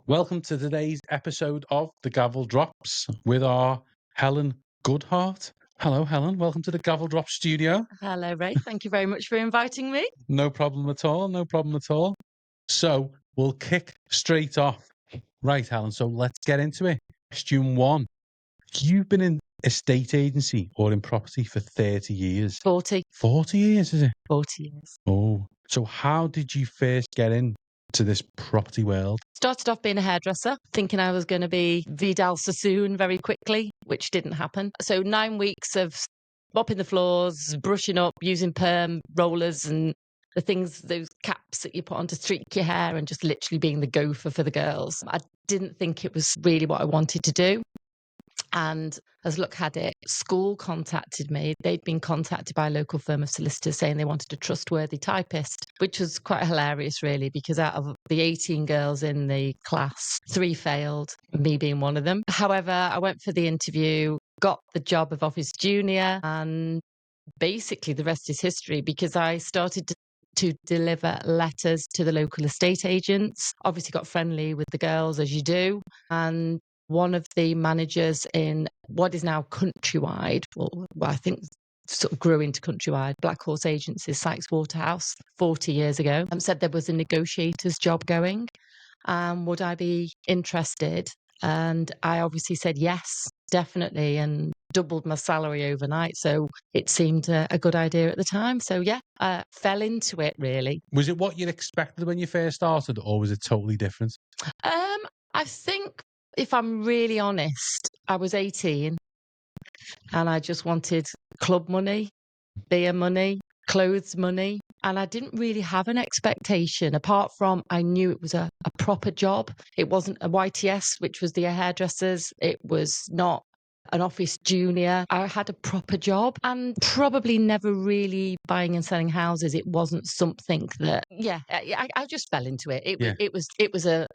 Welcome to today's episode of the Gavel Drops with our Helen Goodhart. Hello, Helen. Welcome to the Gavel Drops studio. Hello, Ray. Thank you very much for inviting me. No problem at all. No problem at all. So we'll kick straight off. Right, Helen. So let's get into it. Question one. You've been in estate agency or in property for 30 years. 40. 40 years, is it? 40 years. Oh. So how did you first get into this property world? Started off being a hairdresser, thinking I was going to be Vidal Sassoon very quickly, which didn't happen. So 9 weeks of mopping the floors, brushing up, using perm rollers and the things, those caps that you put on to streak your hair, and just literally being the gopher for the girls. I didn't think it was really what I wanted to do. And as luck had it, school contacted me. They'd been contacted by a local firm of solicitors saying they wanted a trustworthy typist, which was quite hilarious, really, because out of the 18 girls in the class, 3 failed, me being one of them. However, I went for the interview, got the job of office junior, and basically the rest is history, because I started to deliver letters to the local estate agents. Obviously got friendly with the girls, as you do, and one of the managers in what is now Countrywide, well, I think sort of grew into Countrywide, Black Horse Agencies, Sykes Waterhouse, 40 years ago, said there was a negotiator's job going. Would I be interested? And I obviously said yes, definitely, and doubled my salary overnight. So it seemed a good idea at the time. So yeah, I fell into it, really. Was it what you'd expected when you first started, or was it totally different? I think, if I'm really honest, I was 18 and I just wanted club money, beer money, clothes money. And I didn't really have an expectation, apart from I knew it was a proper job. It wasn't a YTS, which was the hairdressers. It was not an office junior. I had a proper job, and probably never really buying and selling houses. It wasn't something that, I just fell into it. It was a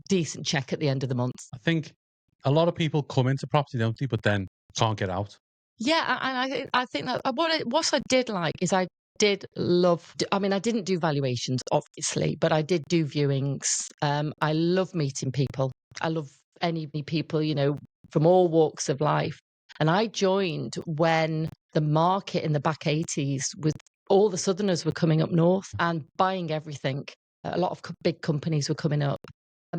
decent check at the end of the month. I think a lot of people come into property, don't they, but then can't get out. Yeah, and I think that what I did like is I did love, I mean, I didn't do valuations, obviously, but I did do viewings. I love meeting people. I love any people, from all walks of life. And I joined when the market in the back 80s, with all the Southerners were coming up north and buying everything. A lot of big companies were coming up.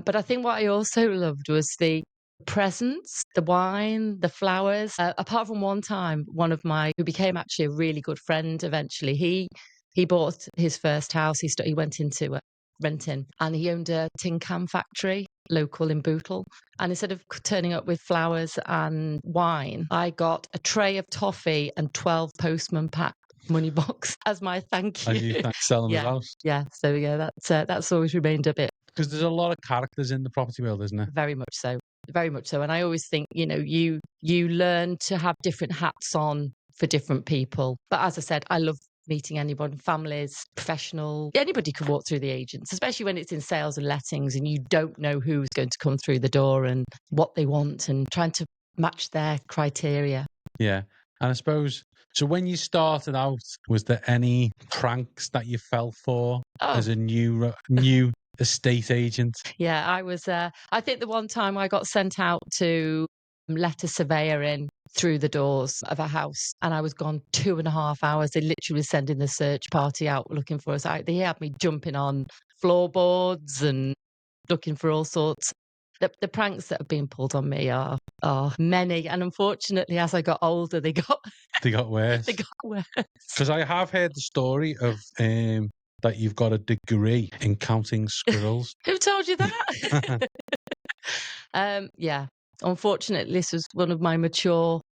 But I think what I also loved was the presents, the wine, the flowers. Apart from one time, who became actually a really good friend eventually, he bought his first house. He went into renting, and he owned a tin can factory local in Bootle. And instead of turning up with flowers and wine, I got a tray of toffee and 12 postman pack money box as my thank you. And you selling the house. Yeah. So yeah, that's always remained a bit. Because there's a lot of characters in the property world, isn't there? Very much so. Very much so. And I always think, you learn to have different hats on for different people. But as I said, I love meeting anyone, families, professional. Anybody can walk through the agents, especially when it's in sales and lettings and you don't know who's going to come through the door and what they want, and trying to match their criteria. Yeah. And I suppose, so when you started out, was there any pranks that you fell for as a new estate agent? Yeah, I was. I think the one time I got sent out to let a surveyor in through the doors of a house, and I was gone 2.5 hours. They literally were sending the search party out looking for us. They had me jumping on floorboards and looking for all sorts. The pranks that have been pulled on me are many, and unfortunately, as I got older, they got worse. They got worse. Because I have heard the story of that you've got a degree in counting squirrels. Who told you that? Yeah. Unfortunately, this was one of my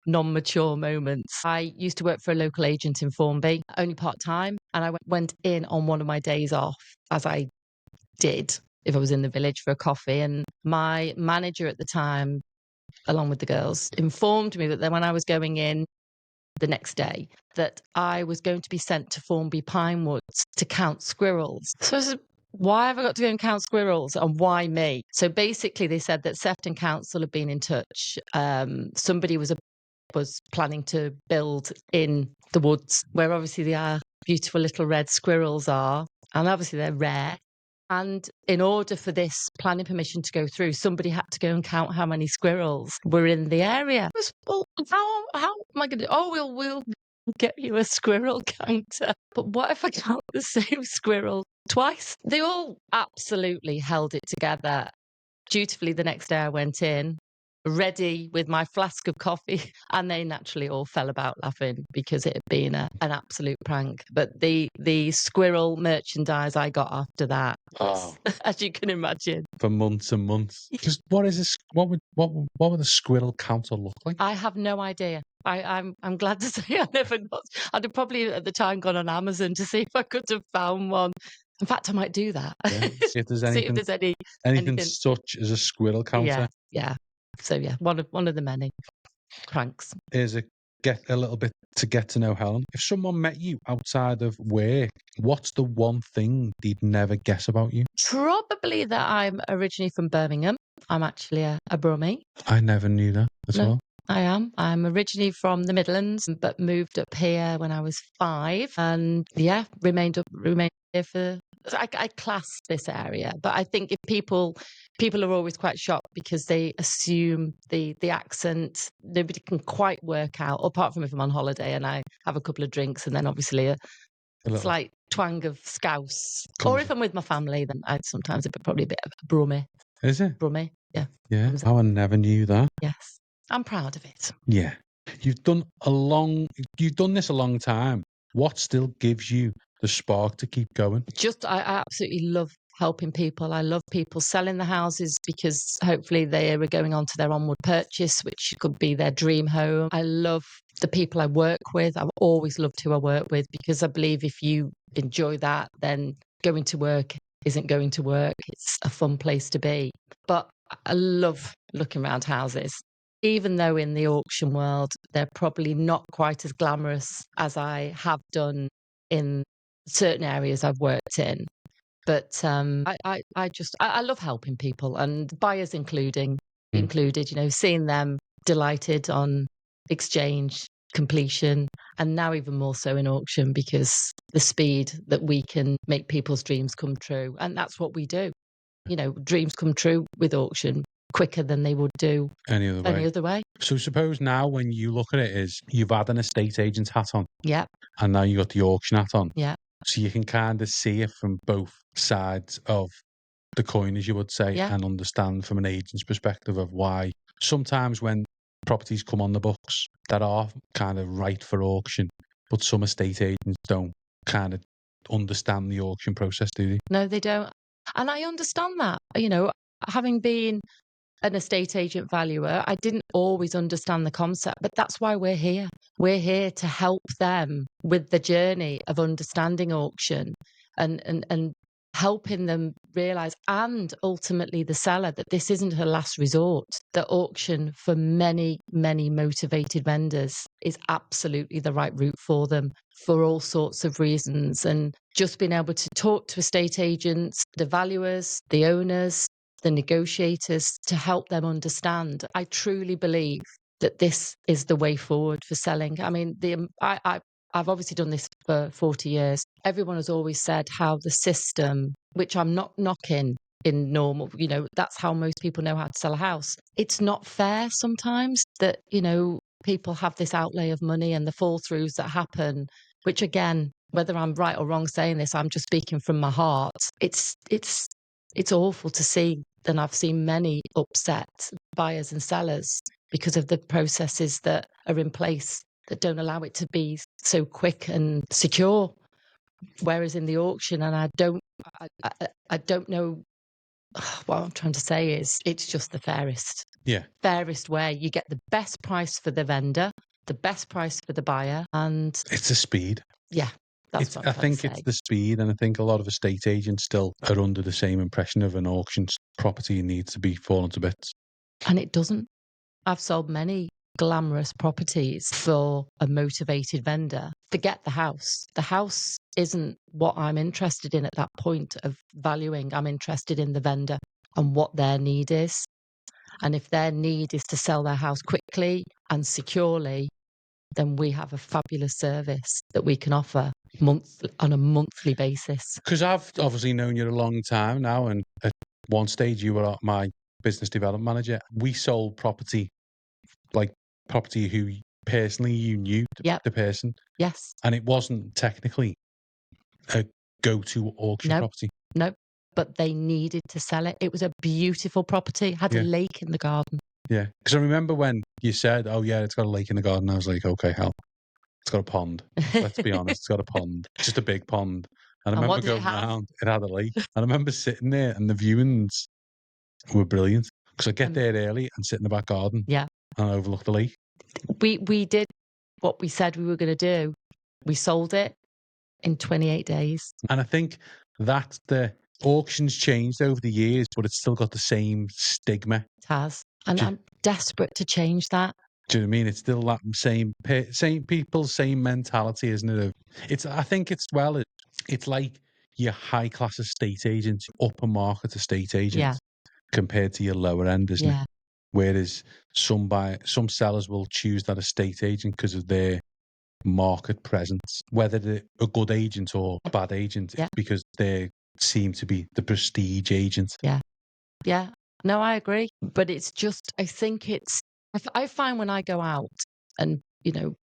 non-mature moments. I used to work for a local agent in Formby, only part-time, and I went in on one of my days off, as I did if I was in the village for a coffee. And my manager at the time, along with the girls, informed me that then when I was going in the next day, that I was going to be sent to Formby Pinewoods to count squirrels. So I said, why have I got to go and count squirrels, and why me? So basically they said that Sefton Council had been in touch. Somebody was planning to build in the woods, where obviously our beautiful little red squirrels are, and obviously they're rare. And in order for this planning permission to go through, somebody had to go and count how many squirrels were in the area. Well, how am I going to? Oh, we'll get you a squirrel counter. But what if I count the same squirrel twice? They all absolutely held it together. Dutifully, the next day I went in, ready with my flask of coffee, and they naturally all fell about laughing because it had been an absolute prank. But the squirrel merchandise I got after that, as you can imagine, for months and months. Just what is this? What would a squirrel counter look like? I have no idea. I'm glad to say I never got. I'd have probably at the time gone on Amazon to see if I could have found one. In fact, I might do that. Yeah, see if there's anything, anything such as a squirrel counter. Yeah. So yeah, one of the many pranks. Is a get to know Helen. If someone met you outside of work, what's the one thing they'd never guess about you? Probably that I'm originally from Birmingham. I'm actually a Brummie. I never knew that as well. I am. I'm originally from the Midlands, but moved up here when I was 5, and remained here for. I class this area, but I think if people are always quite shocked because they assume the accent nobody can quite work out, apart from if I'm on holiday and I have a couple of drinks, and then obviously a slight twang of Scouse. Or if I'm with my family, then I'd sometimes probably a bit of a Brummie. Is it? Brummie, yeah. Yeah. Oh, I never knew that. Yes. I'm proud of it. Yeah. You've done this a long time. What still gives you the spark to keep going? I absolutely love helping people. I love people selling the houses because hopefully they are going on to their onward purchase, which could be their dream home. I love the people I work with. I've always loved who I work with because I believe if you enjoy that, then going to work isn't going to work. It's a fun place to be. But I love looking around houses. Even though in the auction world, they're probably not quite as glamorous as I have done in certain areas I've worked in. But I love helping people, and buyers included, seeing them delighted on exchange, completion, and now even more so in auction because the speed that we can make people's dreams come true. And that's what we do. Dreams come true with auction quicker than they would do any other way. So suppose now when you look at it is you've had an estate agent's hat on. Yeah. And now you got the auction hat on. Yeah. So you can kind of see it from both sides of the coin, as you would say, and understand from an agent's perspective of why sometimes when properties come on the books that are kind of right for auction, but some estate agents don't kind of understand the auction process, do they? No, they don't. And I understand that. Having been an estate agent valuer, I didn't always understand the concept, but that's why we're here. We're here to help them with the journey of understanding auction and helping them realise, and ultimately the seller, that this isn't a last resort. The auction for many, many motivated vendors is absolutely the right route for them for all sorts of reasons. And just being able to talk to estate agents, the valuers, the owners, the negotiators, to help them understand. I truly believe that this is the way forward for selling. I mean, I've obviously done this for 40 years. Everyone has always said how the system, which I'm not knocking in normal, that's how most people know how to sell a house. It's not fair sometimes that, people have this outlay of money and the fall throughs that happen, which again, whether I'm right or wrong saying this, I'm just speaking from my heart. It's awful to see. And I've seen many upset buyers and sellers because of the processes that are in place that don't allow it to be so quick and secure. Whereas in the auction, and I don't know what I'm trying to say is it's just the fairest. Yeah. Fairest way. You get the best price for the vendor, the best price for the buyer, and it's the speed. Yeah. I think it's the speed, and I think a lot of estate agents still are under the same impression of an auction property needs to be fallen to bits. And it doesn't. I've sold many glamorous properties for a motivated vendor. Forget the house. The house isn't what I'm interested in at that point of valuing. I'm interested in the vendor and what their need is. And if their need is to sell their house quickly and securely, then we have a fabulous service that we can offer on a monthly basis. Because I've obviously known you a long time now, and at one stage you were my business development manager. We sold property, like property who personally you knew the person. Yes. And it wasn't technically a go-to auction property. No, but they needed to sell it. It was a beautiful property. It had a lake in the garden. Yeah, because I remember when you said, "Oh yeah, it's got a lake in the garden." I was like, "Okay, hell, it's got a pond." Let's be honest, it's got a pond, just a big pond. And I remember going round; it had a lake. And I remember sitting there, and the viewings were brilliant because I get there early and sit in the back garden, and overlook the lake. We did what we said we were going to do. We sold it in 28 days. And I think that the auctions changed over the years, but it's still got the same stigma. It has. And I'm desperate to change that. Do you know what I mean? It's still that same people, same mentality, isn't it? I think it's like your high class estate agents, upper market estate agents, compared to your lower end, isn't it? Whereas some sellers will choose that estate agent because of their market presence, whether they're a good agent or a bad agent, because they seem to be the prestige agent. Yeah. No, I agree. But it's just, I think I find when I go out and,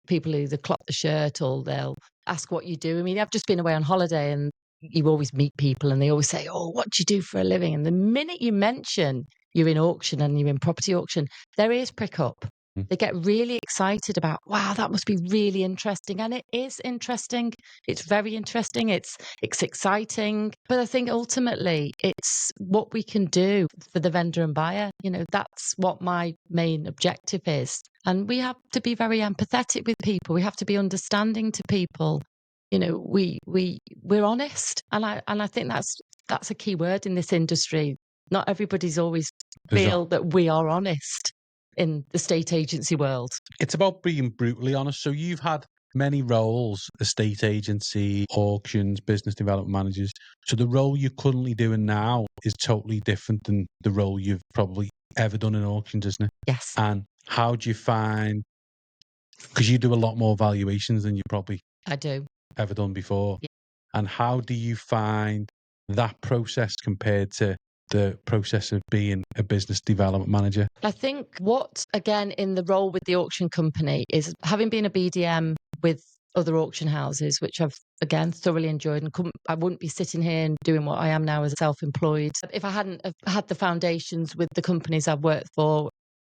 people either clock the shirt or they'll ask what you do. I mean, I've just been away on holiday and you always meet people and they always say, "Oh, what do you do for a living?" And the minute you mention you're in auction and you're in property auction, their ears prick up. They get really excited about, wow, that must be really interesting. And it is interesting. It's very interesting. It's exciting. But I think ultimately it's what we can do for the vendor and buyer. That's what my main objective is. And we have to be very empathetic with people. We have to be understanding to people. We're honest. And I think that's a key word in this industry. Not everybody's always feel that we are honest in the estate agency world. It's about being brutally honest. So you've had many roles: estate agency, auctions, business development managers. So the role you're currently doing now is totally different than the role you've probably ever done in auctions, isn't it? Yes. And how do you find, because you do a lot more valuations than you probably ever done before. Yeah. And how do you find that process compared to the process of being a business development manager? I think again, in the role with the auction company is having been a BDM with other auction houses, which I've, again, thoroughly enjoyed, and I wouldn't be sitting here and doing what I am now as self-employed if I hadn't have had the foundations with the companies I've worked for,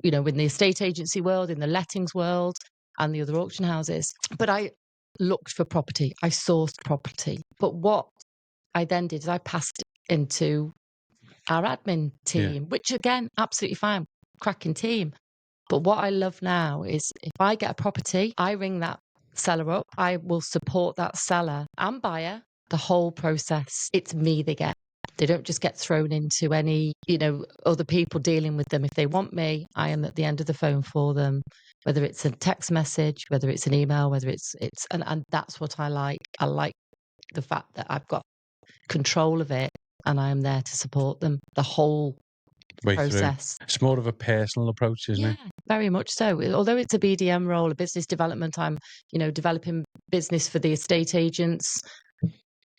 in the estate agency world, in the lettings world, and the other auction houses. But I looked for property. I sourced property. But what I then did is I passed it into our admin team, which again, absolutely fine, cracking team. But what I love now is if I get a property, I ring that seller up. I will support that seller and buyer the whole process. It's me they get. They don't just get thrown into any, other people dealing with them. If they want me, I am at the end of the phone for them, whether it's a text message, whether it's an email, whether it's and that's what I like. I like the fact that I've got control of it. And I am there to support them the whole process. It's more of a personal approach, isn't it? Very much so. Although it's a BDM role, a business development, I'm, developing business for the estate agents.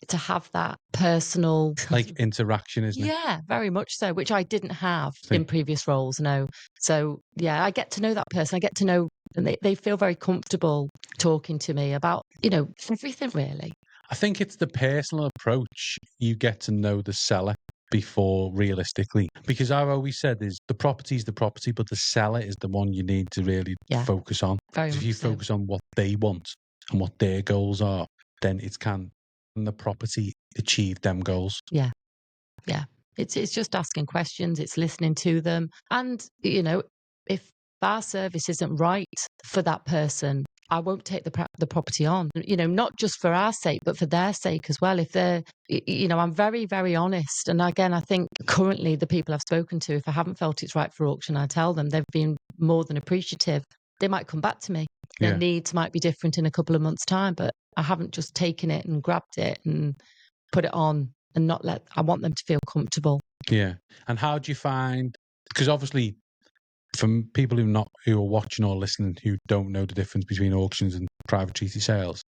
To have that personal interaction, isn't it? Yeah, very much so, which I didn't have in previous roles, no. So I get to know that person. I get to know, and they feel very comfortable talking to me about, everything really. I think it's the personal approach. You get to know the seller before realistically, because I've always said is the property is the property, but the seller is the one you need to really focus on. If you focus on what they want and what their goals are, then can the property achieve them goals. Yeah. It's just asking questions. It's listening to them, and if our service isn't right for that person, I won't take the property on, not just for our sake, but for their sake as well. If they're, I'm very, very honest. And again, I think currently the people I've spoken to, if I haven't felt it's right for auction, I tell them. They've been more than appreciative. They might come back to me. Their needs might be different in a couple of months' time, but I haven't just taken it and grabbed it and put it on and I want them to feel comfortable. Yeah. And how do you find, because obviously people who are watching or listening who don't know the difference between auctions and private treaty sales,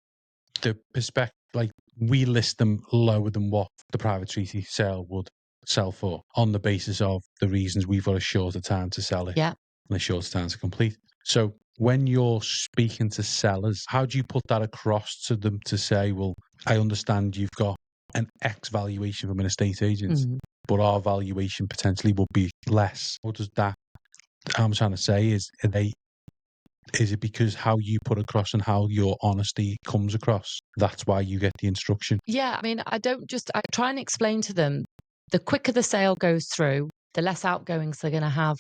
the perspective, like, we list them lower than what the private treaty sale would sell for on the basis of the reasons we've got a shorter time to sell it and a shorter time to complete. So when you're speaking to sellers, how do you put that across to them to say, well, I understand you've got an X valuation from an estate agent, but our valuation potentially will be less? What does that, I'm trying to say is it because how you put across and how your honesty comes across, that's why you get the instruction? Yeah, I mean, I try and explain to them, the quicker the sale goes through, the less outgoings they're going to have.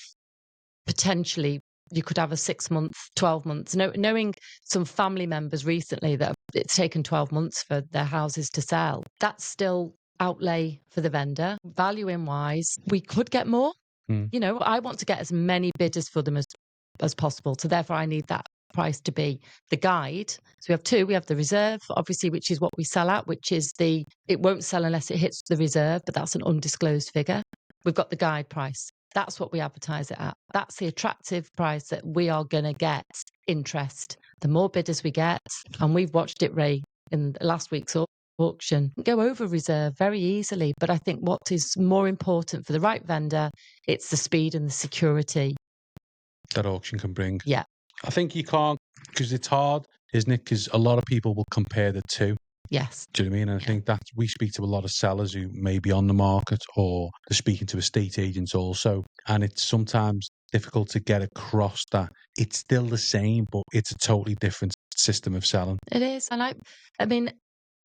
Potentially, you could have a 6 month, 12 months. Knowing some family members recently that it's taken 12 months for their houses to sell, that's still outlay for the vendor. Valuing wise, we could get more. I want to get as many bidders for them as possible. So therefore, I need that price to be the guide. So we have two. We have the reserve, obviously, which is what we sell at, which is it won't sell unless it hits the reserve, but that's an undisclosed figure. We've got the guide price. That's what we advertise it at. That's the attractive price that we are going to get interest. The more bidders we get, and we've watched it, Ray, in last week's auction, go over reserve very easily. But I think what is more important for the right vendor, it's the speed and the security that auction can bring. Yeah. I think you can't, because it's hard, isn't it? Because a lot of people will compare the two. Yes. Do you know what I mean? And I think that we speak to a lot of sellers who may be on the market, or they're speaking to estate agents also. And it's sometimes difficult to get across that it's still the same, but it's a totally different system of selling. It is. And I mean,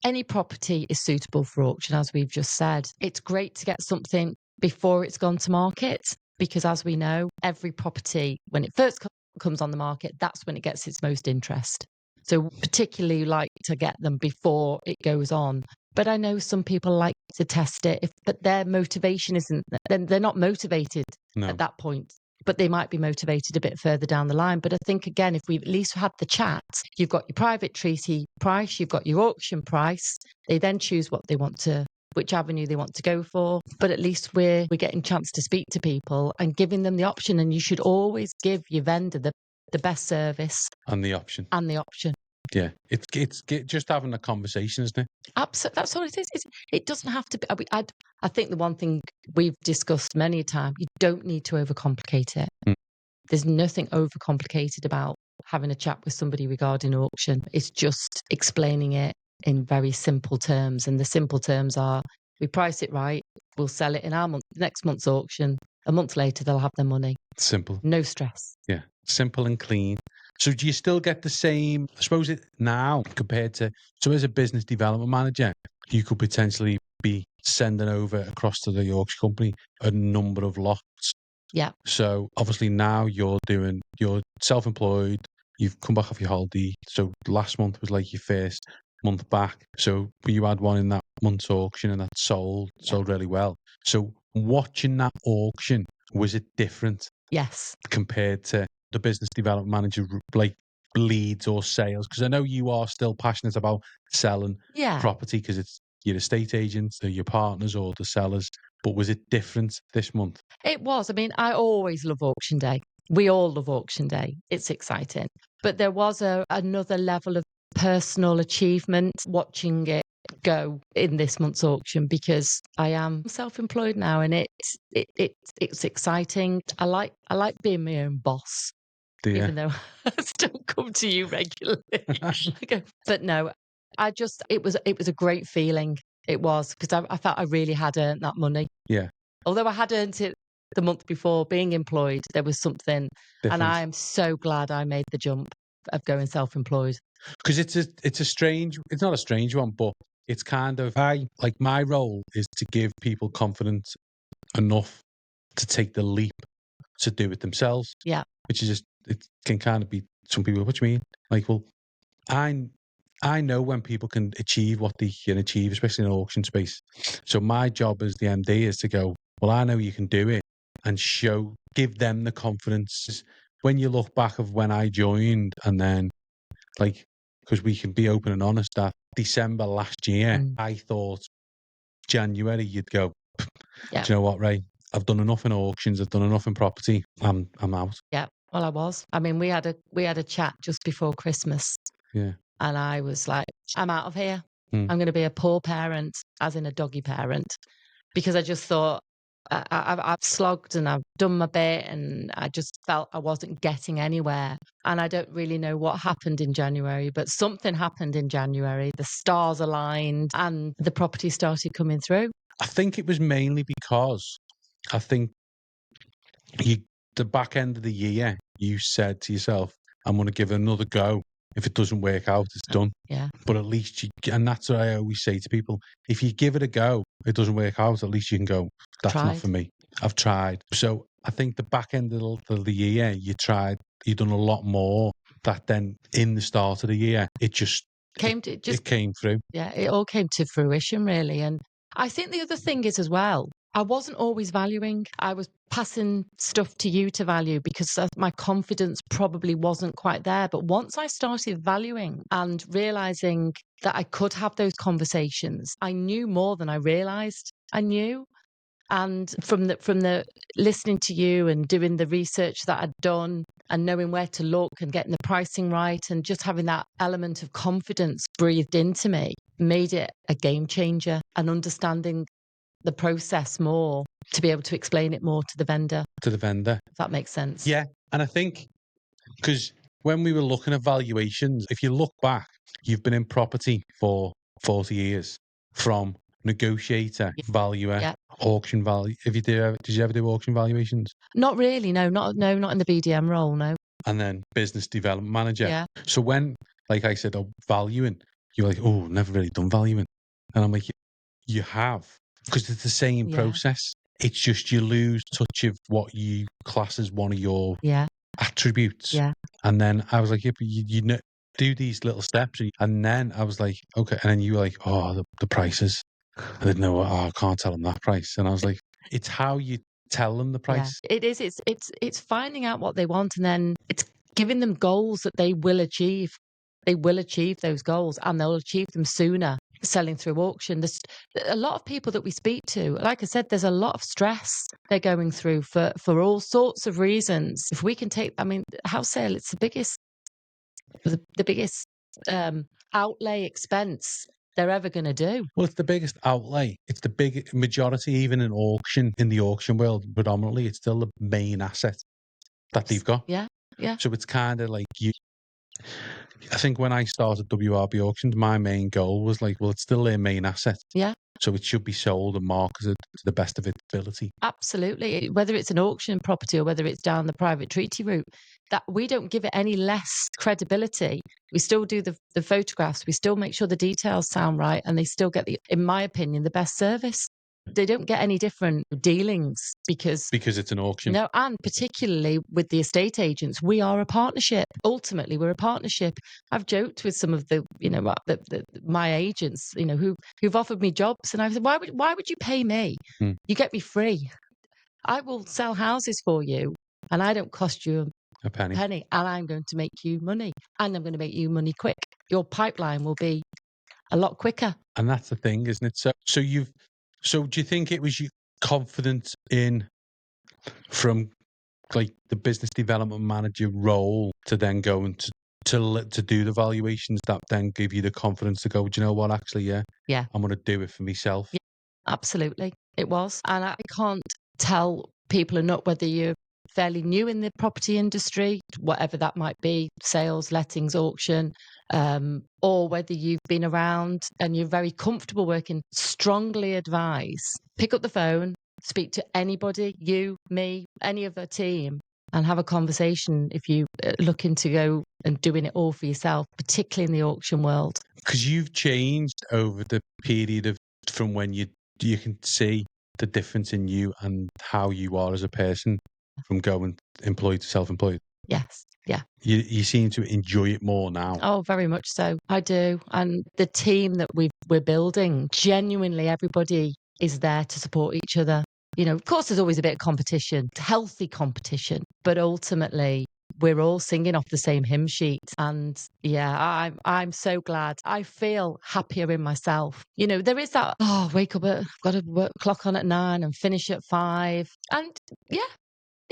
any property is suitable for auction, as we've just said. It's great to get something before it's gone to market, because as we know, every property, when it first comes on the market, that's when it gets its most interest. So particularly like to get them before it goes on. But I know some people like to test it, but their motivation isn't, then they're not motivated at that point. But they might be motivated a bit further down the line. But I think, again, if we've at least had the chat, you've got your private treaty price, you've got your auction price. They then choose which avenue they want to go for. But at least we're getting a chance to speak to people and giving them the option. And you should always give your vendor the best service. And the option. Yeah, it's just having a conversation, isn't it? Absolutely, that's all it is. It doesn't have to be. I think the one thing we've discussed many a time, you don't need to overcomplicate it. There's nothing overcomplicated about having a chat with somebody regarding auction. It's just explaining it in very simple terms, and the simple terms are: we price it right, we'll sell it in our next month's auction. A month later, they'll have their money. Simple. No stress. Yeah, simple and clean. So do you still get the same, I suppose, now compared to, so as a business development manager, you could potentially be sending over across to the auction company a number of lots. Yeah. So obviously now you're self-employed, you've come back off your holiday. So last month was like your first month back. So you had one in that month's auction and that sold really well. So watching that auction, was it different? Yes. Compared to the business development manager, like leads or sales? Because I know you are still passionate about selling property, because it's your estate agents, or your partners, or the sellers. But was it different this month? It was. I mean, I always love auction day. We all love auction day. It's exciting. But there was another level of personal achievement watching it go in this month's auction, because I am self-employed now, and it's exciting. I like being my own boss. Even though I still come to you regularly. But no, it was a great feeling. It was, because I felt I really had earned that money. Yeah. Although I had earned it the month before being employed, there was something different. And I am so glad I made the jump of going self-employed. Because it's not a strange one, but it's kind of, my role is to give people confidence enough to take the leap to do it themselves. Yeah. Which is just, it can kind of be, some people, what do you mean? Like, well, I know when people can achieve what they can achieve, especially in an auction space. So my job as the MD is to go, well, I know you can do it, and give them the confidence. When you look back of when I joined, and then, like, because we can be open and honest, that December last year, I thought January you'd go, do you know what, Ray? I've done enough in auctions, I've done enough in property. I'm out. Yeah. Well, I was. I mean, we had a chat just before Christmas. Yeah. And I was like, I'm out of here. Mm. I'm going to be a poor parent, as in a doggy parent, because I just thought I've slogged and I've done my bit, and I just felt I wasn't getting anywhere. And I don't really know what happened in January, but something happened in January. The stars aligned and the property started coming through. I think it was mainly because I think the back end of the year, you said to yourself, I'm going to give it another go. If it doesn't work out, it's done. Yeah. But at least and that's what I always say to people. If you give it a go, it doesn't work out, at least you can go, that's not for me. I've tried. So I think the back end of the year, you've done a lot more that then in the start of the year, it came through. Yeah, it all came to fruition, really. And I think the other thing is as well, I wasn't always valuing. I was passing stuff to you to value because my confidence probably wasn't quite there. But once I started valuing and realizing that I could have those conversations, I knew more than I realized I knew. And from the listening to you and doing the research that I'd done and knowing where to look and getting the pricing right and just having that element of confidence breathed into me made it a game changer, and understanding the process more to be able to explain it more to the vendor. If that makes sense. Yeah. And I think because when we were looking at valuations, if you look back, you've been in property for 40 years from negotiator, valuer, auction value. Did you ever do auction valuations? Not really, no, not in the BDM role, no. And then business development manager. Yeah. So when, like I said, valuing, you're like, oh, never really done valuing. And I'm like, you have, because it's the same process. It's just you lose touch of what you class as one of your attributes. Yeah. And then I was like, yeah, but you know, do these little steps. And then I was like, okay. And then you were like, oh, the prices. I didn't know. Oh, I can't tell them that price. And I was like, it's how you tell them the price. Yeah, it is. It's finding out what they want, and then it's giving them goals that they will achieve. They will achieve those goals, and they'll achieve them sooner selling through auction. There's a lot of people that we speak to. Like I said, there's a lot of stress they're going through for all sorts of reasons. If we can take, I mean, house sale, it's the biggest outlay expense they're ever going to do. Well, it's the biggest outlay. It's the big majority, even in the auction world, predominantly, it's still the main asset that they've got. Yeah, yeah. So it's kind of like I think when I started WRB Auctions, my main goal was like, well, it's still their main asset. Yeah. So it should be sold and marketed to the best of its ability. Absolutely. Whether it's an auction property or whether it's down the private treaty route, that we don't give it any less credibility. We still do the photographs. We still make sure the details sound right, and they still get in my opinion, the best service. They don't get any different dealings because it's an auction. No, and particularly with the estate agents, we are a partnership. Ultimately, we're a partnership. I've joked with some of my agents, who've offered me jobs, and I've said, why would you pay me? You get me free. I will sell houses for you, and I don't cost you a penny, and I'm going to make you money, and I'm going to make you money quick. Your pipeline will be a lot quicker. And that's the thing, isn't it? So do you think it was your confidence from like the business development manager role to then go and to do the valuations that then give you the confidence to go, do you know what, actually, I'm going to do it for myself? Yeah, absolutely. It was. And I can't tell people enough whether you're fairly new in the property industry, whatever that might be, sales, lettings, auction, or whether you've been around and you're very comfortable working, strongly advise, pick up the phone, speak to anybody, you, me, any of the team, and have a conversation if you looking to go and doing it all for yourself, particularly in the auction world. Because you've changed over the period from when you can see the difference in you and how you are as a person from going employed to self-employed. Yes. Yeah. You seem to enjoy it more now. Oh, very much so. I do. And the team that we're building, genuinely everybody is there to support each other. Of course, there's always a bit of competition, healthy competition, but ultimately we're all singing off the same hymn sheet. And yeah, I'm so glad. I feel happier in myself. You know, there is that, wake up at, got to work clock on at 9 and finish at 5. And yeah,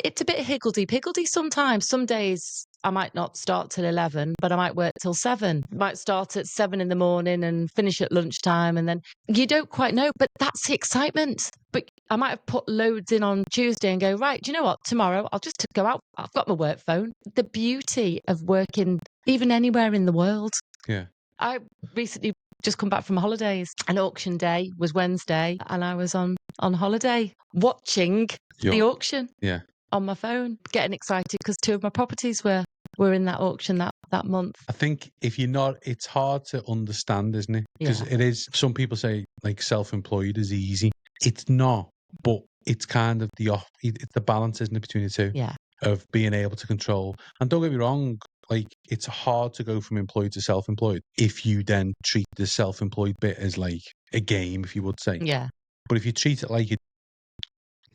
it's a bit higgledy-piggledy sometimes. Some days I might not start till 11, but I might work till 7. Might start at 7 in the morning and finish at lunchtime. And then you don't quite know, but that's the excitement. But I might have put loads in on Tuesday and go, right, do you know what? Tomorrow I'll just go out. I've got my work phone. The beauty of working even anywhere in the world. Yeah. I recently just come back from holidays. An auction day was Wednesday and I was on holiday watching the auction. Yeah. On my phone, getting excited because 2 of my properties were in that auction that month. I think if you're not, it's hard to understand, isn't it? Because it is, some people say like self-employed is easy. It's not, but it's kind of it's the balance, isn't it, between the two? Yeah. Of being able to control. And don't get me wrong, like it's hard to go from employed to self-employed if you then treat the self-employed bit as like a game, if you would say. Yeah. But if you treat it like a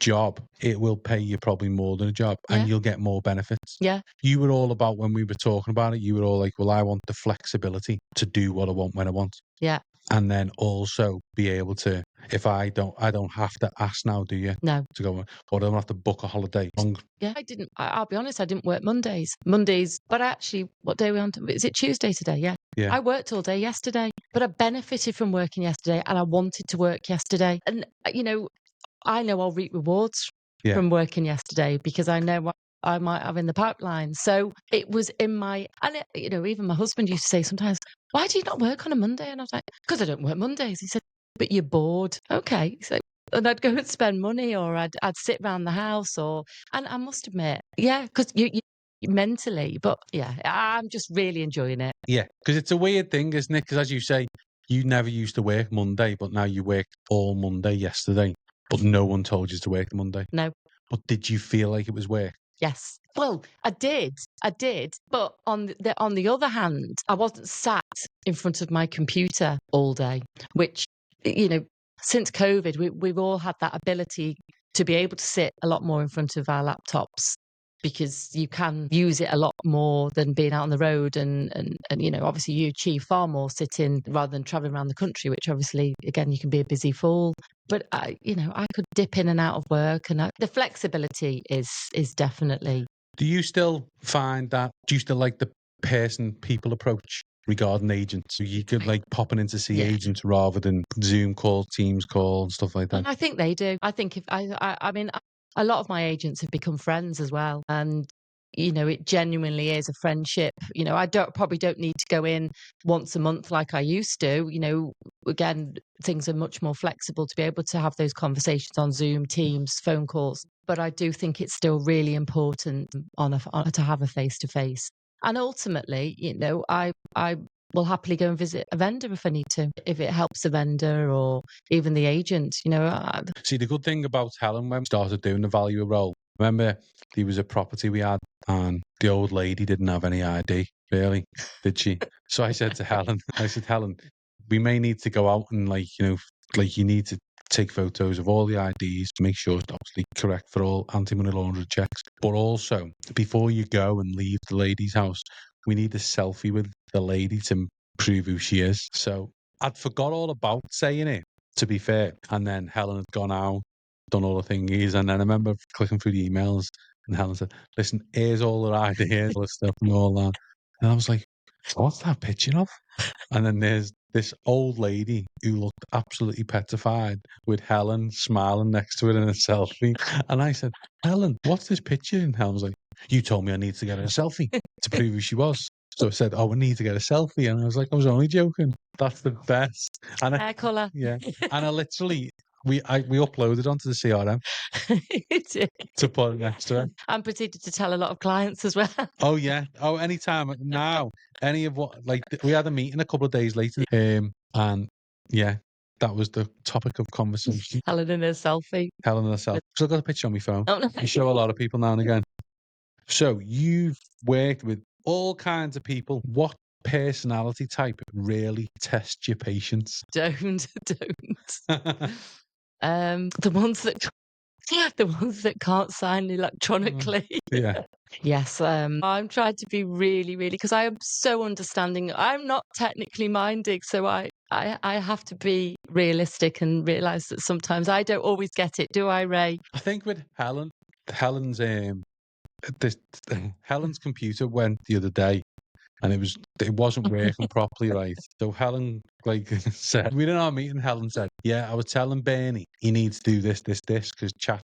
job, it will pay you probably more than a job and you'll get more benefits. Yeah. You were all about, when we were talking about it, you were all like, well, I want the flexibility to do what I want when I want. Yeah. And then also be able to, if I don't have to ask now, do you? No. To go, or I don't have to book a holiday. Yeah, I'll be honest, I didn't work Mondays, but actually, what day are we on? Is it Tuesday today? Yeah. I worked all day yesterday, but I benefited from working yesterday and I wanted to work yesterday. And, you know, I know I'll reap rewards from working yesterday because I know what I might have in the pipeline. So it was in my, and it, you know, even my husband used to say sometimes, why do you not work on a Monday? And I was like, because I don't work Mondays. He said, but you're bored. Okay. So, and I'd go and spend money or I'd sit around the house and I must admit, because you mentally, but yeah, I'm just really enjoying it. Yeah. Because it's a weird thing, isn't it? Because as you say, you never used to work Monday, but now you worked all Monday yesterday. But no one told you to work the Monday. No. But did you feel like it was work? Yes. Well, I did. But on the other hand, I wasn't sat in front of my computer all day, which, you know, since COVID, we've all had that ability to be able to sit a lot more in front of our laptops because you can use it a lot more than being out on the road. And you know, obviously you achieve far more sitting rather than traveling around the country, which obviously, again, you can be a busy fool. But I could dip in and out of work, and the flexibility is definitely. Do you still find that? Do you still like the people approach regarding agents? So you could like popping in to see agents rather than Zoom call, Teams call, and stuff like that. And I think they do. I think if I mean, a lot of my agents have become friends as well, and you know, it genuinely is a friendship. You know, I probably don't need to go in once a month like I used to. You know, again, things are much more flexible to be able to have those conversations on Zoom, Teams, phone calls. But I do think it's still really important to have a face-to-face. And ultimately, you know, I will happily go and visit a vendor if I need to, if it helps the vendor or even the agent. You know, see, the good thing about Helen when we started doing the value role, remember there was a property we had and the old lady didn't have any ID, really, did she? So I said to Helen, Helen, we may need to go out and you need to take photos of all the IDs to make sure it's obviously correct for all anti-money laundering checks. But also, before you go and leave the lady's house, we need a selfie with the lady to prove who she is. So I'd forgot all about saying it, to be fair. And then Helen had gone out, done all the thingies. And then I remember clicking through the emails and Helen said, listen, here's all the ideas, all the stuff and all that. And I was like, what's that picture of? And then there's this old lady who looked absolutely petrified with Helen smiling next to her in a selfie. And I said, Helen, what's this picture? And Helen was like, you told me I need to get her a selfie to prove who she was. So I said, oh, we need to get a selfie. And I was like, I was only joking. That's the best. And hair colour. Yeah. And I literally, we uploaded onto the CRM to put it next to her. And proceeded to tell a lot of clients as well. Oh, yeah. Oh, anytime now, any of what, like, we had a meeting a couple of days later. And yeah, that was the topic of conversation. Helen and her selfie. Helen and herself. So I got a picture on my phone. Oh, no. I show a lot of people now and again. So you've worked with all kinds of people. What personality type really tests your patience? Don't. The ones that can't sign electronically. Yeah. Yes, I'm trying to be really, really, because I am so understanding. I'm not technically minded, so I have to be realistic and realise that sometimes I don't always get it, do I, Ray? I think with Helen's this Helen's computer went the other day, and it wasn't working properly, right? So Helen said, we didn't have a meeting. Helen said, "Yeah, I was telling Bernie he needs to do this, this, this because chat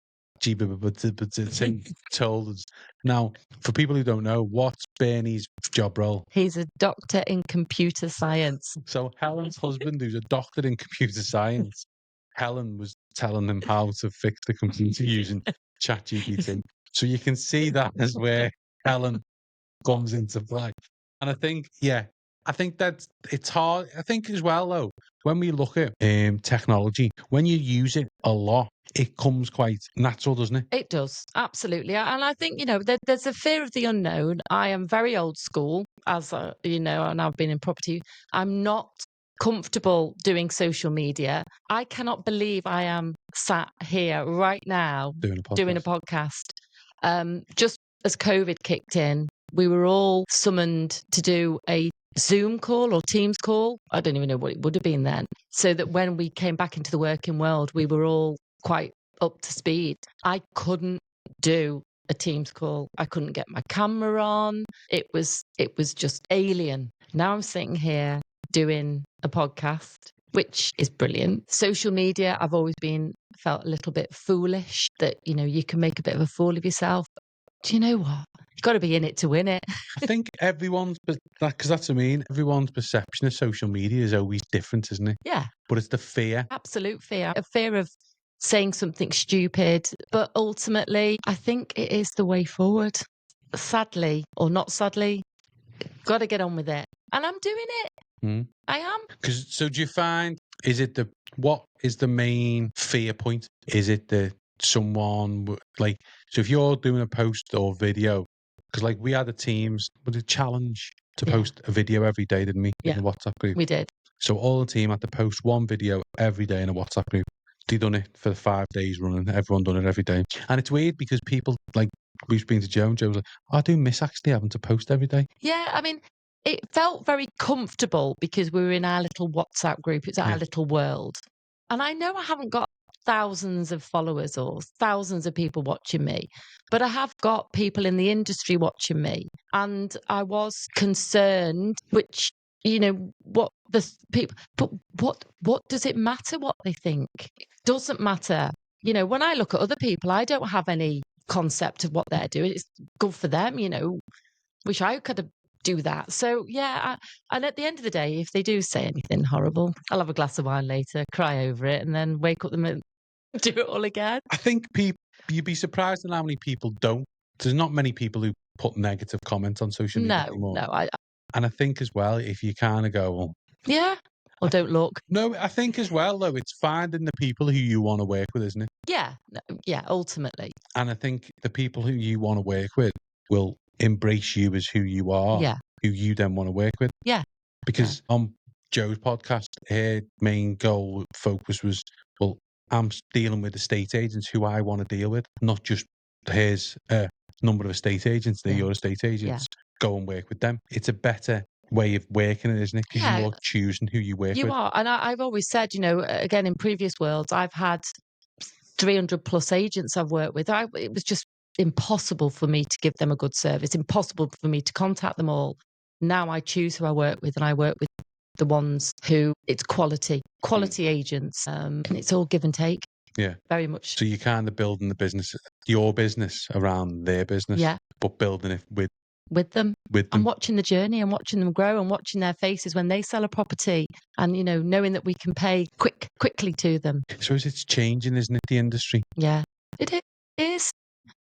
told us." Now, for people who don't know, what's Bernie's job role? He's a doctor in computer science. So Helen's husband, who's a doctor in computer science, Helen was telling him how to fix the computer using ChatGPT. So you can see that as where Helen comes into play. And I think, I think that it's hard. I think as well, though, when we look at technology, when you use it a lot, it comes quite natural, doesn't it? It does, absolutely. And I think, there's a fear of the unknown. I am very old school, as and I've been in property. I'm not comfortable doing social media. I cannot believe I am sat here right now doing a podcast. Just as COVID kicked in, we were all summoned to do a Zoom call or Teams call. I don't even know what it would have been then. So that when we came back into the working world, we were all quite up to speed. I couldn't do a Teams call. I couldn't get my camera on. It was just alien. Now I'm sitting here doing a podcast, which is brilliant. Social media, I've always felt a little bit foolish that, you can make a bit of a fool of yourself. Do you know what? You've got to be in it to win it. I think because that's what I mean. Everyone's perception of social media is always different, isn't it? Yeah. But it's the fear. Absolute fear. A fear of saying something stupid. But ultimately, I think it is the way forward. Sadly, or not sadly, got to get on with it. And I'm doing it. I am. So do you find, what is the main fear point? Is it that someone, so if you're doing a post or video, because we had a challenge to post a video every day, didn't we? Yeah. In the WhatsApp group. We did. So all the team had to post one video every day in a WhatsApp group. They done it for 5 days running. Everyone done it every day. And it's weird because people, we've been to Joe, and Joe was like, I do miss actually having to post every day. Yeah, I mean, it felt very comfortable because we were in our little WhatsApp group. It's our little world. And I know I haven't got thousands of followers or thousands of people watching me, but I have got people in the industry watching me. And I was concerned, which, what the people, but what does it matter what they think? It doesn't matter. When I look at other people, I don't have any concept of what they're doing. It's good for them, wish I could do that. So and at the end of the day, if they do say anything horrible, I'll have a glass of wine later, cry over it, and then wake up them and do it all again. I think you'd be surprised at how many people don't. There's not many people who put negative comments on social media anymore. No. And I think as well, if you kind of go, well, yeah, or don't look. No, I think as well, though, it's finding the people who you want to work with, isn't it? Yeah, ultimately. And I think the people who you want to work with will embrace you as who you are, who you then want to work with. Yeah. Because on Joe's podcast, her main focus was, well, I'm dealing with estate agents who I want to deal with, not just here's a number of estate agents, they're your estate agents, go and work with them. It's a better way of working it, isn't it? Because you're choosing who you work with. You are. And I've always said, again, in previous worlds, I've had 300 plus agents I've worked with. It was just impossible for me to give them a good service, impossible for me to contact them all. Now I choose who I work with, and I work with the ones who it's quality agents, and it's all give and take. Yeah, very much. So you're kind of building your business around their business, but building it with them. I'm watching the journey and watching them grow and watching their faces when they sell a property, and knowing that we can pay quickly to them. So it's changing, isn't it, the industry? Yeah, it is.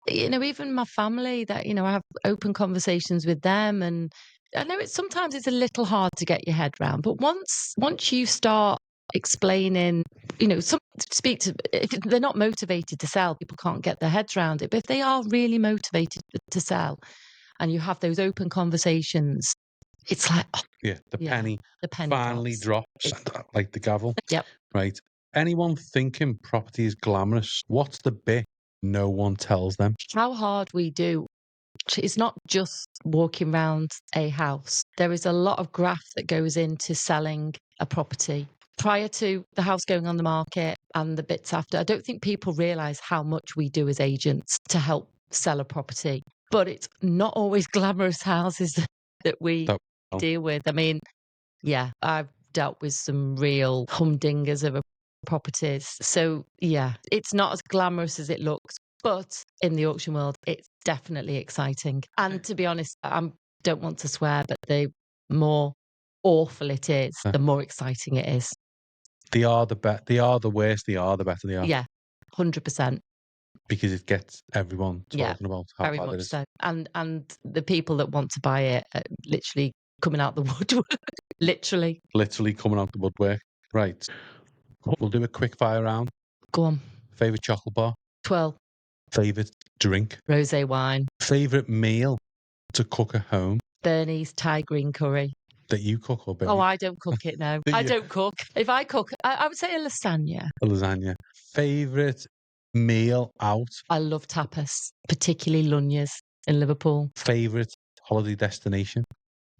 Even my family, that I have open conversations with them, and I know sometimes it's a little hard to get your head around, but once you start explaining, if they're not motivated to sell, people can't get their heads around it. But if they are really motivated to sell, and you have those open conversations, it's like the penny finally drops like the gavel. Yep. Right. Anyone thinking property is glamorous, what's the bit no one tells them? How hard we do It's not just walking around a house. There is a lot of graft that goes into selling a property. Prior to the house going on the market and the bits after, I don't think people realise how much we do as agents to help sell a property. But it's not always glamorous houses that we deal with. I mean, yeah, I've dealt with some real humdingers of properties. So, yeah, it's not as glamorous as it looks. But in the auction world, it's definitely exciting. And to be honest, I don't want to swear, but the more awful it is, the more exciting it is. They are the worst they are, the better they are. Yeah, 100%. Because it gets everyone talking about how very bad much it is. so. And the people that want to buy it are literally coming out the woodwork. Literally coming out the woodwork. Right. We'll do a quick fire round. Go on. Favourite chocolate bar? Twirl. Favourite drink? Rosé wine. Favourite meal to cook at home? Bernie's Thai green curry. That you cook or Bernie? Oh, I don't cook it, no. I don't cook. If I cook, I would say a lasagna. A lasagna. Favourite meal out? I love tapas, particularly Lunya's in Liverpool. Favourite holiday destination?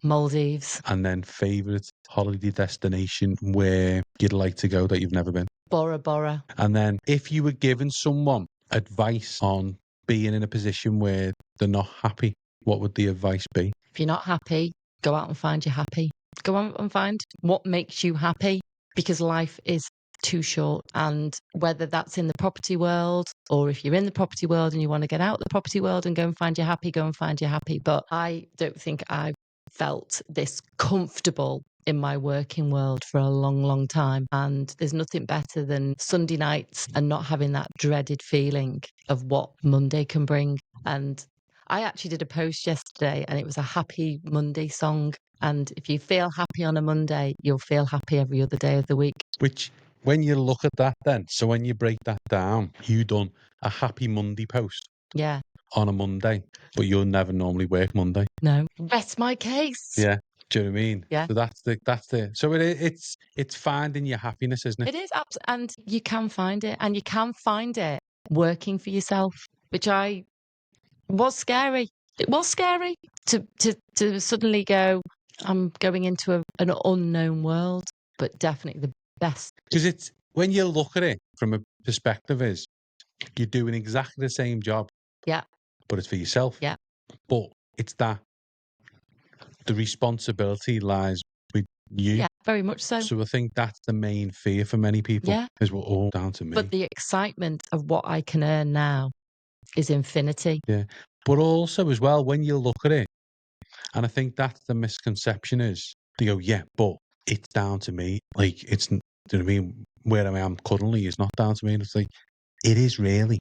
Maldives. And then favourite holiday destination where you'd like to go that you've never been? Bora Bora. And then if you were given someone advice on being in a position where they're not happy, what would the advice be? If you're not happy, go out and find your happy. Go out and find what makes you happy, because life is too short. And whether that's in the property world, or if you're in the property world and you want to get out of the property world and go and find your happy, go and find your happy. But I don't think I've felt this comfortable in my working world for a long, long time. And there's nothing better than Sunday nights and not having that dreaded feeling of what Monday can bring. And I actually did a post yesterday and it was a Happy Monday song. And if you feel happy on a Monday, you'll feel happy every other day of the week. Which, when you look at that then, so when you break that down, you done a Happy Monday post. Yeah. On a Monday, but you'll never normally work Monday. No. Rest my case. Yeah. Do you know what I mean? Yeah. So that's the. So it's finding your happiness, isn't it? It is, and you can find it, and you can find it working for yourself, which was scary. It was scary to suddenly go, I'm going into an unknown world, but definitely the best. Because it's, when you look at it from a perspective, is you're doing exactly the same job. Yeah. But it's for yourself. Yeah. But it's that the responsibility lies with you. Yeah, very much so. So I think that's the main fear for many people. Yeah. Is we're all down to me. But the excitement of what I can earn now is infinity. Yeah. But also as well, when you look at it, and I think that's the misconception, is they go, yeah, but it's down to me. Like, it's, do you know what I mean? Where I am currently is not down to me. And it's like, it is really.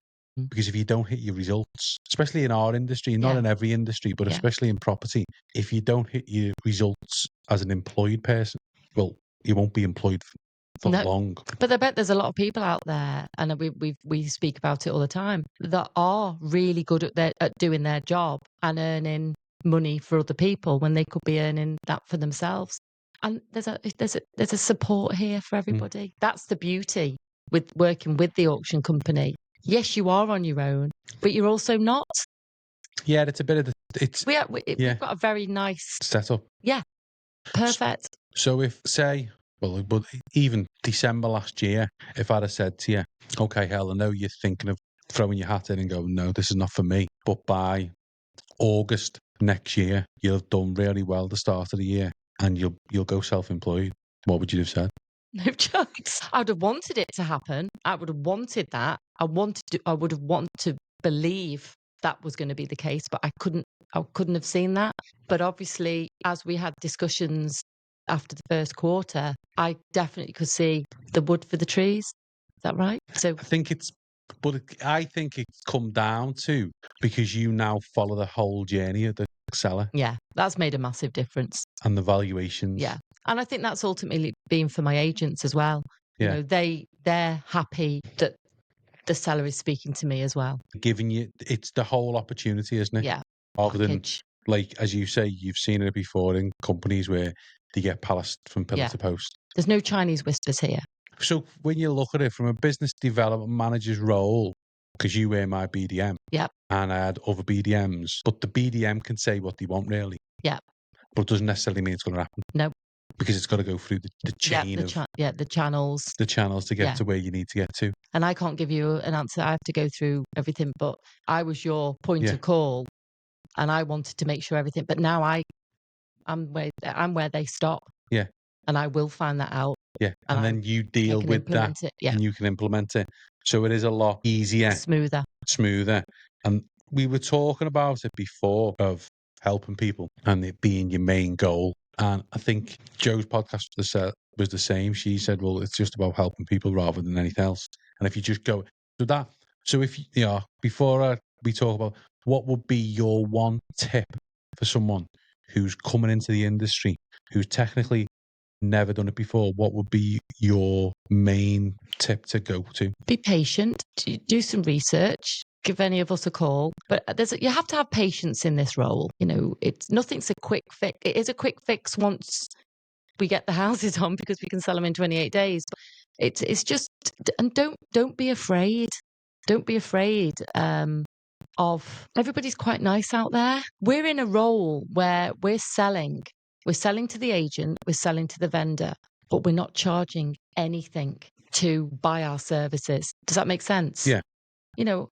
Because if you don't hit your results, especially in our industry, not in every industry, but especially in property, if you don't hit your results as an employed person, well, you won't be employed for long. But I bet there's a lot of people out there, and we speak about it all the time, that are really good at doing their job and earning money for other people when they could be earning that for themselves. And there's a support here for everybody. That's the beauty with working with the auction company. Yes, you are on your own, but you're also not. Yeah, it's a bit of we've got a very nice setup. Yeah, perfect. So if, say, well, but even December last year, if I'd have said to you, okay, Helen, I know you're thinking of throwing your hat in and going, no, this is not for me, but by August next year, you'll have done really well at the start of the year and you'll go self-employed, what would you have said? No chance. I would have wanted it to happen. I would have wanted that. I would have wanted to believe that was going to be the case, but I couldn't have seen that. But obviously, as we had discussions after the first quarter, I definitely could see the wood for the trees. Is that right? So I think it's come down to, because you now follow the whole journey of the seller. Yeah, that's made a massive difference. And the valuations. Yeah. And I think that's ultimately been for my agents as well. Yeah. You know, they're happy that the seller is speaking to me as well. Giving you, it's the whole opportunity, isn't it? Yeah. Rather than, like, as you say, you've seen it before in companies where they get palanced from pillar to post. There's no Chinese whispers here. So when you look at it from a business development manager's role, because you were my BDM. Yep. And I had other BDMs, but the BDM can say what they want, really. Yep. But it doesn't necessarily mean it's going to happen. No. Because it's got to go through the chain the channels. The channels to get to where you need to get to. And I can't give you an answer. I have to go through everything. But I was your point of call, and I wanted to make sure everything. But now I'm where they stop. Yeah. And I will find that out. Yeah. And then you deal with that, and you can implement it. So it is a lot easier, smoother. And we were talking about it before, of helping people and it being your main goal. And I think Joe's podcast was the same. She said, well, it's just about helping people rather than anything else. And if you just go so if before we talk about what would be your one tip for someone who's coming into the industry, who's technically never done it before, what would be your main tip to go to? Be patient, do some research, give any of us a call. But you have to have patience in this role. Nothing's a quick fix. It is a quick fix once we get the houses on, because we can sell them in 28 days. But it's just, and don't be afraid. Don't be afraid of, everybody's quite nice out there. We're in a role where we're selling to the agent, we're selling to the vendor, but we're not charging anything to buy our services. Does that make sense? Yeah.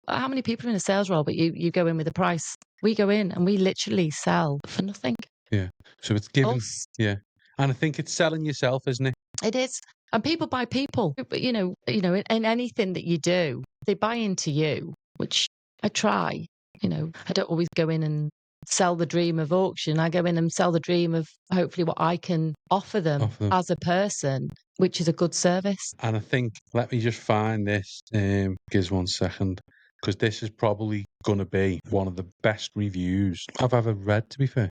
How many people are in a sales role, but you go in with a price? We go in and we literally sell for nothing. Yeah. So it's giving. Yeah. And I think it's selling yourself, isn't it? It is. And people buy people. But, in anything that you do, they buy into you, which I try. I don't always go in and sell the dream of auction. I go in and sell the dream of hopefully what I can offer them as a person, which is a good service. And I think, let me just find this, give 1 second, because this is probably going to be one of the best reviews I've ever read, to be fair.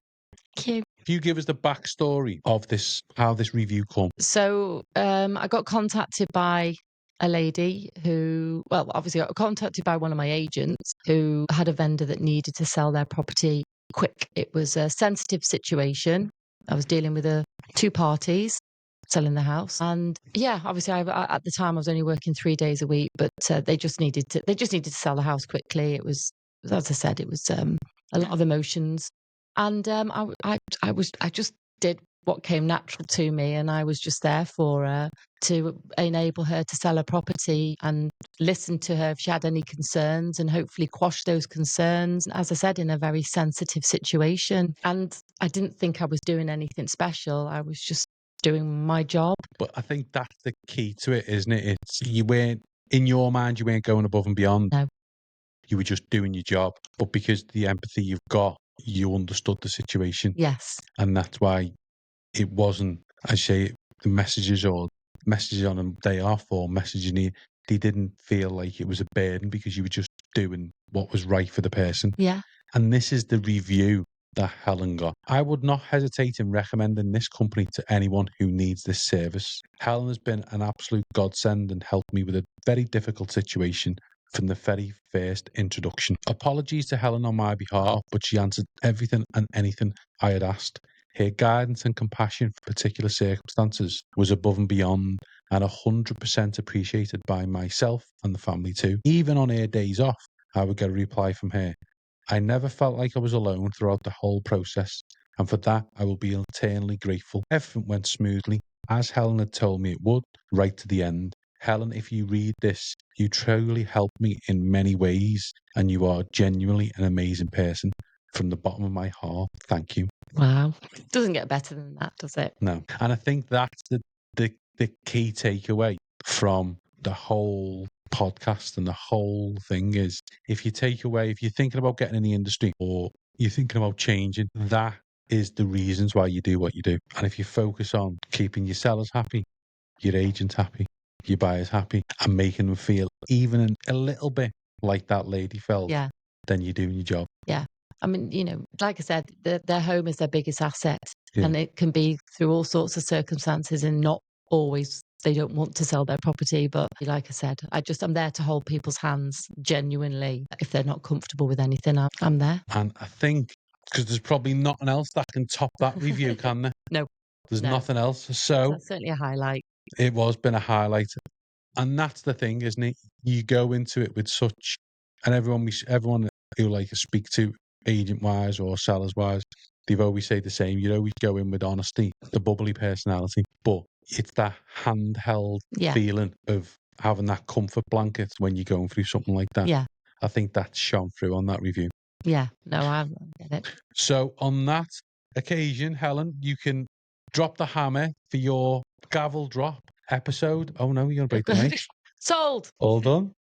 Thank you. If you give us the backstory of this, how this review came. So I got contacted by a lady who, obviously I got contacted by one of my agents who had a vendor that needed to sell their property quick. It was a sensitive situation. I was dealing with two parties selling the house, and obviously at the time I was only working 3 days a week, but they just needed to sell the house quickly. It was, as I said, it was a lot of emotions, and I just did what came natural to me, and I was just there for her to enable her to sell her property and listen to her if she had any concerns and hopefully quash those concerns. As I said, in a very sensitive situation. And I didn't think I was doing anything special. I was just doing my job. But I think that's the key to it, isn't it? It's, you weren't, in your mind, you weren't going above and beyond. No. You were just doing your job. But because the empathy you've got, you understood the situation. Yes. And that's why it wasn't, I say, the messages on a day off or messaging you, they didn't feel like it was a burden because you were just doing what was right for the person. Yeah. And this is the review that Helen got. I would not hesitate in recommending this company to anyone who needs this service. Helen has been an absolute godsend and helped me with a very difficult situation from the very first introduction. Apologies to Helen on my behalf, but she answered everything and anything I had asked. Her guidance and compassion for particular circumstances was above and beyond, and 100% appreciated by myself and the family too. Even on her days off, I would get a reply from her. I never felt like I was alone throughout the whole process, and for that I will be eternally grateful. Everything went smoothly, as Helen had told me it would, right to the end. Helen, if you read this, you truly helped me in many ways, and you are genuinely an amazing person. From the bottom of my heart, thank you. Wow. Doesn't get better than that, does it? No. And I think that's the key takeaway from the whole podcast and the whole thing is, if you're thinking about getting in the industry or you're thinking about changing, that is the reasons why you do what you do. And if you focus on keeping your sellers happy, your agents happy, your buyers happy, and making them feel even a little bit like that lady felt, then you're doing your job. Yeah. I mean, like I said, their home is their biggest asset, and it can be through all sorts of circumstances, and not always they don't want to sell their property. But like I said, I'm there to hold people's hands genuinely. If they're not comfortable with anything, I'm there. And I think, because there's probably nothing else that can top that review, can there? No. There's nothing else. So that's certainly a highlight. It was been a highlight. And that's the thing, isn't it? You go into it with such And everyone who like speak to agent wise or sellers wise, they've always say the same. You always go in with honesty, the bubbly personality, but it's that handheld Yeah. feeling of having that comfort blanket when you're going through something like that. Yeah. I think that shone through on that review. Yeah. No, I get it. So on that occasion, Helen, you can drop the hammer for your Gavel Drop episode. Oh no, you're going to break the mic. Sold. All done.